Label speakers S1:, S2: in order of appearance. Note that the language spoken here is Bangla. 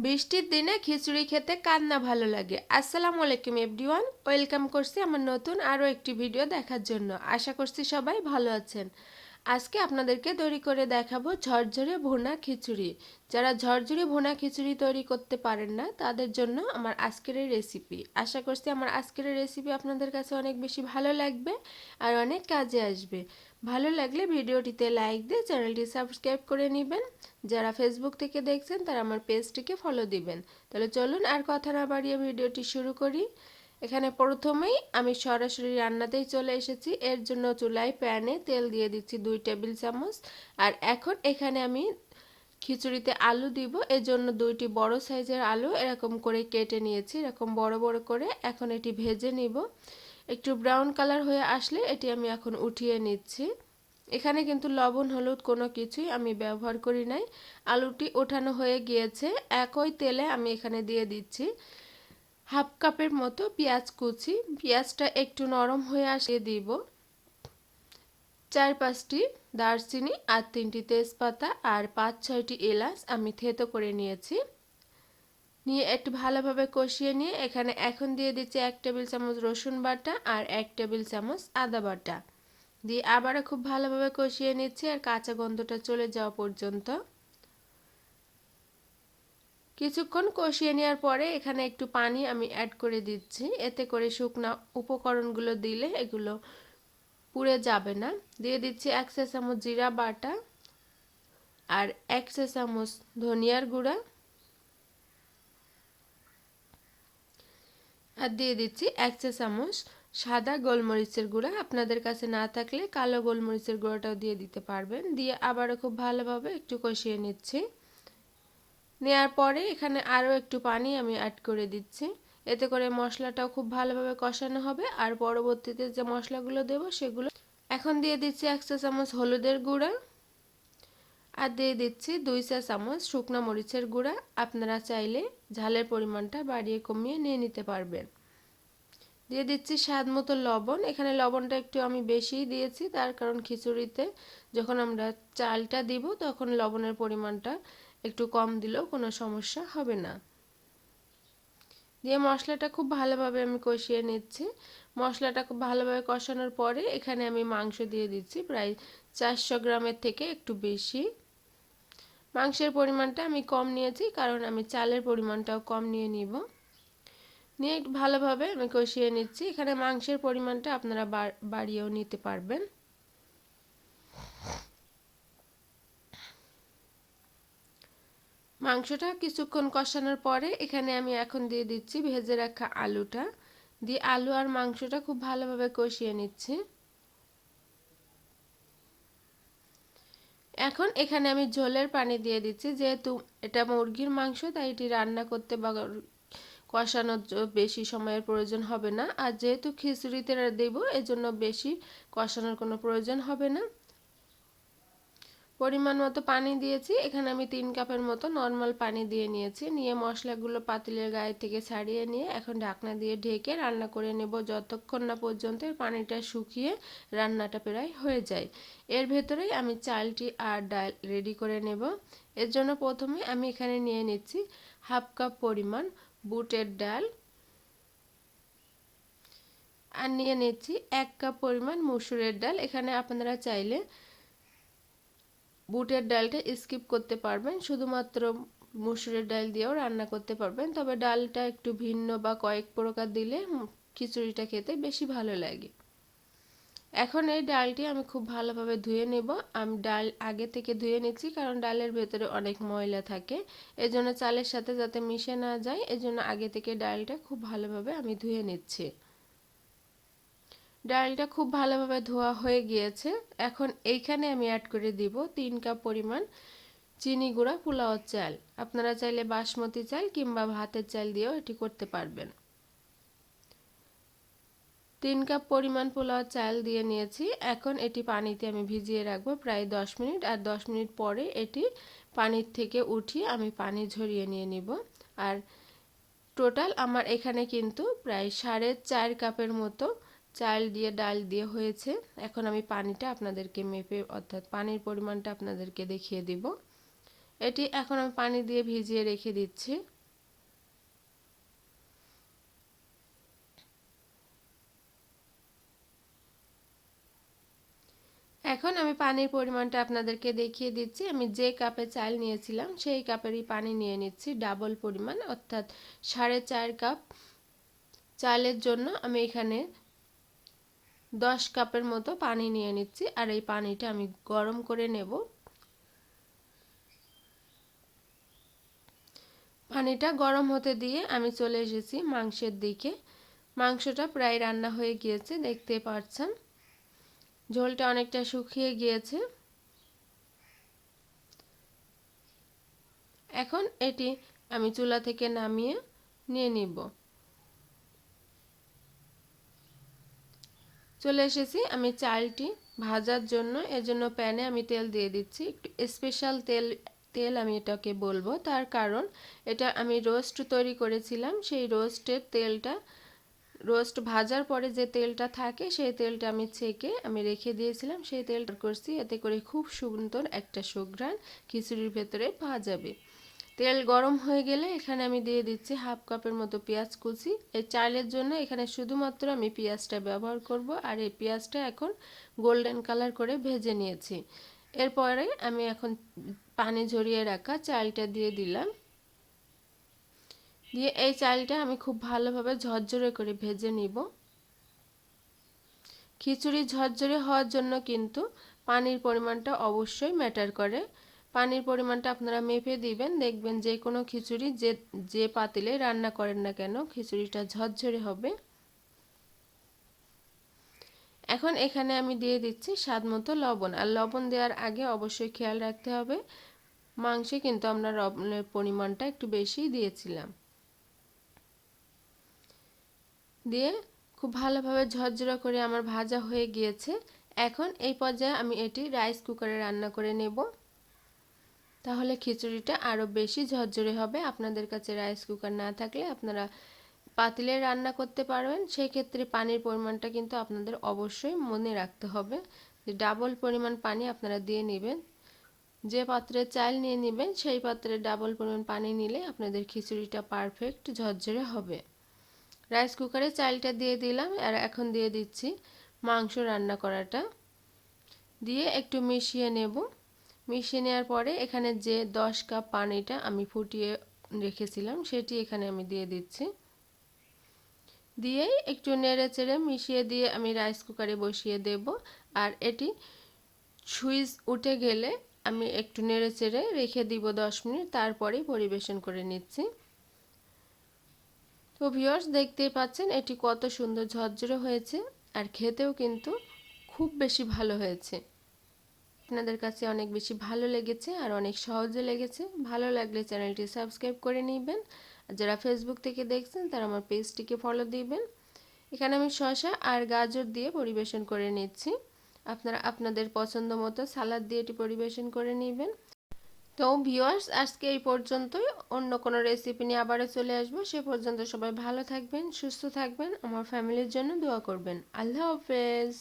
S1: বৃষ্টির দিনে খিচুড়ি খেতে কার না ভালো লাগে। আসসালামু আলাইকুম এভরিওয়ান, ওয়েলকাম করছি আমার নতুন আরও একটি ভিডিও দেখার জন্য। আশা করছি সবাই ভালো আছেন। আজকে আপনাদেরকে তৈরি করে দেখাবো ঝরঝরে ভুনা খিচুড়ি। যারা ঝরঝরে ভুনা খিচুড়ি তৈরি করতে পারেন না তাদের জন্য আমার আজকের এই রেসিপি। আশা করছি আমার আজকের এই রেসিপি আপনাদের কাছে অনেক বেশি ভালো লাগবে আর অনেক কাজে আসবে। ভালো লাগলে ভিডিওটিতে লাইক দিয়ে চ্যানেলটি সাবস্ক্রাইব করে নেবেন। যারা ফেসবুক থেকে দেখছেন তারা আমার পেজটিকে ফলো দিবেন। তাহলে চলুন আর কথা না বাড়িয়ে ভিডিওটি শুরু করি। এখানে প্রথমেই আমি সরাসরি রান্নাতেই চলে এসেছি। এর জন্য চুলায় প্যানে তেল দিয়ে দিচ্ছি 2 টেবিল চামচ। আর এখন এখানে আমি খিচুড়িতে আলু দিব। এর জন্য 2টি বড় সাইজের আলু এরকম করে কেটে নিয়েছি, এরকম বড় বড় করে। এখন এটি ভেজে নিব। একটু ব্রাউন কালার হয়ে আসলে এটি আমি এখন উঠিয়ে নিচ্ছি। এখানে কিন্তু লবণ হলুদ কোনো কিছুই আমি ব্যবহার করি নাই। আলুটি ওঠানো হয়ে গিয়েছে। একই তেলে আমি এখানে দিয়ে দিচ্ছি হাফ কাপের মতো পেঁয়াজ কুচি। পেঁয়াজটা একটু নরম হয়ে আসলে দিব 4-5টি দারচিনি আর 3টি তেজপাতা আর 5-6টি এলাচ আমি থেতো করে নিয়েছি। নিয়ে একটু ভালোভাবে কষিয়ে নিয়ে এখানে এখন দিয়ে দিচ্ছি 1 টেবিল চামচ রসুন বাটা আর 1 টেবিল চামচ আদা বাটা দিয়ে আবারও খুব ভালোভাবে কষিয়ে নিচ্ছি আর কাঁচা গন্ধটা চলে যাওয়া পর্যন্ত। কিছুক্ষণ কষিয়ে নেওয়ার পরে এখানে একটু পানি আমি অ্যাড করে দিচ্ছি, এতে করে শুকনা উপকরণগুলো দিলে এগুলো পুড়ে যাবে না। দিয়ে দিচ্ছি 1 চা চামচ জিরা বাটা আর 1 চা চামচ ধনিয়ার গুঁড়া আর দিয়ে দিচ্ছি 1 চা চামচ সাদা গোলমরিচের গুঁড়া। আপনাদের কাছে না থাকলে কালো গোলমরিচের গুঁড়াটাও দিয়ে দিতে পারবেন। দিয়ে আবারও খুব ভালোভাবে একটু কষিয়ে নিচ্ছি। নেওয়ার পরে এখানে আরও একটু পানি আমি অ্যাড করে দিচ্ছি, এতে করে মশলাটাও খুব ভালোভাবে কষানো হবে। আর পরবর্তীতে যে মশলাগুলো দেব সেগুলো এখন দিয়ে দিচ্ছি 1 চা চামচ হলুদের গুঁড়া আর দিয়ে দিচ্ছি 2 চা চামচ শুকনো মরিচের গুঁড়া। আপনারা চাইলে ঝালের পরিমাণটা বাড়িয়ে কমিয়ে নিয়ে নিতে পারবেন। দিয়ে দিচ্ছি স্বাদ মতো লবণ। এখানে লবণটা একটু আমি বেশিই দিয়েছি, তার কারণ খিচুড়িতে যখন আমরা চালটা দিব তখন লবণের পরিমাণটা একটু কম দিলেও কোনো সমস্যা হবে না। দিয়ে মশলাটা খুব ভালোভাবে আমি কষিয়ে নিচ্ছি। মশলাটা খুব ভালোভাবে কষানোর পরে এখানে আমি মাংস দিয়ে দিচ্ছি প্রায় 400 গ্রামের থেকে একটু বেশি। মাংসের পরিমাণটা আমি কম নিয়েছি কারণ আমি চালের পরিমাণটাও কম নিয়ে নিব। নিয়ে একটু ভালোভাবে আমি কষিয়ে নিচ্ছি। এখানে মাংসের পরিমাণটা আপনারা বাড়িয়েও নিতে পারবেন। মাংসটা কিছুক্ষণ কষানোর পরে এখানে আমি এখন দিয়ে দিচ্ছি ভেজে রাখা আলুটা। দিয়ে আলু আর মাংসটা খুব ভালোভাবে কষিয়ে নিচ্ছি। এখন এখানে আমি ঝোলের পানি দিয়ে দিচ্ছি। যেহেতু এটা মুরগির মাংস তাই এটি রান্না করতে বা কষানোর বেশি সময়ের প্রয়োজন হবে না। আর যেহেতু খিচুড়িতে দেব এজন্য বেশি কষানোর কোনো প্রয়োজন হবে না। পরিমাণ মতো পানি দিয়েছি। এখানে আমি 3 কাপের মতো নর্মাল পানি দিয়ে নিয়েছি। নিয়ে মশলাগুলো পাতিলের গায়ে থেকে ছাড়িয়ে নিয়ে এখন ঢাকনা দিয়ে ঢেকে রান্না করে নেব যতক্ষণ না পর্যন্ত পানিটা শুকিয়ে রান্নাটা প্রায় হয়ে যায়। এর ভেতরেই আমি চালটি আর ডাল রেডি করে নেব। এর জন্য প্রথমে আমি এখানে নিয়ে নিচ্ছি হাফ কাপ পরিমাণ বুটের ডাল আর নিয়ে নিচ্ছি 1 কাপ পরিমাণ মসুরের ডাল। এখানে আপনারা চাইলে বুটের ডালটা স্কিপ করতে পারবেন, শুধুমাত্র মসুরের ডাল দিয়েও রান্না করতে পারবেন। তবে ডালটা একটু ভিন্ন বা কয়েক প্রকার দিলে খিচুড়িটা খেতে বেশি ভালো লাগে। এখন এই ডালটি আমি খুব ভালোভাবে ধুয়ে নেব। আমি ডাল আগে থেকে ধুয়ে নিচ্ছি কারণ ডালের ভেতরে অনেক ময়লা থাকে, এজন্য চালের সাথে যাতে মিশে না যায় এজন্য আগে থেকে ডালটা খুব ভালোভাবে আমি ধুয়ে নিচ্ছি। ডালটা খুব ভালোভাবে ধোয়া হয়ে গিয়েছে। এখন এইখানে আমি অ্যাড করে দিব 3 কাপ পরিমাণ চিনি গুঁড়া পোলাও চাল। আপনারা চাইলে বাসমতি চাল কিংবা ভাতের চাল দিয়েও এটি করতে পারবেন। 3 কাপ পরিমাণ পোলাও চাল দিয়ে নিয়েছি। এখন এটি পানিতে আমি ভিজিয়ে রাখবো প্রায় 10 মিনিট। আর 10 মিনিট পরে এটি পানির থেকে উঠিয়ে আমি পানি ঝরিয়ে নিয়ে নিব। আর টোটাল আমার এখানে কিন্তু প্রায় 4.5 কাপের মতো চাল দিয়ে ডাল দিয়ে হয়েছে। এখন আমি পানিটা আপনাদেরকে মেপে অর্থাৎ পানির পরিমাণটা আপনাদেরকে দেখিয়ে দিব। এটি এখন আমি পানি দিয়ে ভিজিয়ে রেখে দিচ্ছি। এখন আমি পানির পরিমাণটা আপনাদেরকে দেখিয়ে দিচ্ছি। আমি যে কাপে চাল নিয়েছিলাম সেই কাপেরই পানি নিয়ে নিচ্ছি, ডাবল পরিমাণ, অর্থাৎ 4.5 কাপ চালের জন্য আমি এখানে 10 কাপের মতো পানি নিয়ে নিচ্ছি। আর এই পানিটা আমি গরম করে নেব। পানিটা গরম হতে দিয়ে আমি চলে এসেছি মাংসের দিকে। মাংসটা প্রায় রান্না হয়ে গিয়েছে, দেখতে পাচ্ছেন ঝোলটা অনেকটা শুকিয়ে গিয়েছে। এখন এটি আমি চুলা থেকে নামিয়ে নিয়ে নিব। চলে এসেছি আমি চালটি ভাজার জন্য। এজন্য প্যানে আমি তেল দিয়ে দিচ্ছি, একটু স্পেশাল তেল আমি এটাকে বলবো, তার কারণ এটা আমি রোস্ট তৈরি করেছিলাম। সেই রোস্টের তেলটা, রোস্ট ভাজার পরে যে তেলটা থাকে সেই তেলটা আমি ছেঁকে আমি রেখে দিয়েছিলাম, সেই তেলটা করছি। এতে করে খুব সুন্দর একটা সুঘ্রাণ খিচুড়ির ভেতরে পাওয়া যাবে। তেল গরম হয়ে গেলে এখানে আমি দিয়ে দিচ্ছি 1/2 কাপের মতো পেঁয়াজ কুচি। এই চালের জন্য এখানে শুধুমাত্র আমি পেঁয়াজটা ব্যবহার করব। আর এই পেঁয়াজটা এখন গোল্ডেন কালার করে ভেজে নিয়েছি। এরপরে আমি এখন পানি ঝরিয়ে রাখা চালটা দিয়ে দিলাম। দিয়ে এই চালটা আমি খুব ভালোভাবে ঝরঝরে করে ভেজে নিব। খিচুড়ি ঝরঝরে হওয়ার জন্য কিন্তু পানির পরিমাণটা অবশ্যই ম্যাটার করে। পানির পরিমাণটা আপনারা মেপে দিবেন, দেখবেন যে কোনো খিচুড়ি যে পাতিলে রান্না করেন না কেন খিচুড়িটা ঝরঝরে হবে। এখন এখানে আমি দিয়ে দিচ্ছি স্বাদ মতো লবণ। আর লবণ দেওয়ার আগে অবশ্যই খেয়াল রাখতে হবে, মাংসে কিন্তু আমরা লবণের পরিমাণটা একটু বেশি দিয়েছিলাম। দিয়ে খুব ভালোভাবে ঝরঝরা করে আমার ভাজা হয়ে গিয়েছে। এখন এই পর্যায়ে আমি এটি রাইস কুকারে রান্না করে নেব, তাহলে খিচুড়িটা আরও বেশি ঝরঝরে হবে। আপনাদের কাছে রাইস কুকার না থাকলে আপনারা পাতিলে রান্না করতে পারবেন। সেই ক্ষেত্রে পানির পরিমাণটা কিন্তু আপনাদের অবশ্যই মনে রাখতে হবে যে ডাবল পরিমাণ পানি আপনারা দিয়ে নেবেন। যে পাত্রে চাল নিয়ে নেবেন সেই পাত্রে ডাবল পরিমাণ পানি নিলে আপনাদের খিচুড়িটা পারফেক্ট ঝরঝরে হবে। রাইস কুকারে চালটা দিয়ে দিলাম। আর এখন দিয়ে দিচ্ছি মাংস রান্না করাটা, দিয়ে একটু মিশিয়ে নেব। মিশিয়ে নেওয়ার পরে এখানে যে 10 কাপ পানিটা আমি ফুটিয়ে রেখেছিলাম সেটি এখানে আমি দিয়ে দিচ্ছি। দিয়েই একটু নেড়ে চেড়ে মিশিয়ে দিয়ে আমি রাইস কুকারে বসিয়ে দেব। আর এটি সুইচ উঠে গেলে আমি একটু নেড়ে চেড়ে রেখে দিব 10 মিনিট, তারপরেই পরিবেশন করে নিচ্ছি। তো ভিউয়ার্স, দেখতেই পাচ্ছেন এটি কত সুন্দর ঝরঝরে হয়েছে, আর খেতেও কিন্তু খুব বেশি ভালো হয়েছে। আপনাদের কাছে অনেক বেশি ভালো লেগেছে আর অনেক সহজে লেগেছে। ভালো লাগলে চ্যানেলটি সাবস্ক্রাইব করে নেবেন। আর যারা ফেসবুক থেকে দেখছেন তারা আমার পেজটিকে ফলো দিবেন। এখানে আমি শসা আর গাজর দিয়ে পরিবেশন করে নিচ্ছি। আপনারা আপনাদের পছন্দ মতো সালাদ দিয়ে এটি পরিবেশন করে নেবেন। তো ভিউয়ার্স, আজকে এই পর্যন্তই। অন্য কোনো রেসিপি নিয়ে আবারও চলে আসবো। সে পর্যন্ত সবাই ভালো থাকবেন, সুস্থ থাকবেন, আমার ফ্যামিলির জন্য দোয়া করবেন। আল্লাহ হাফেজ।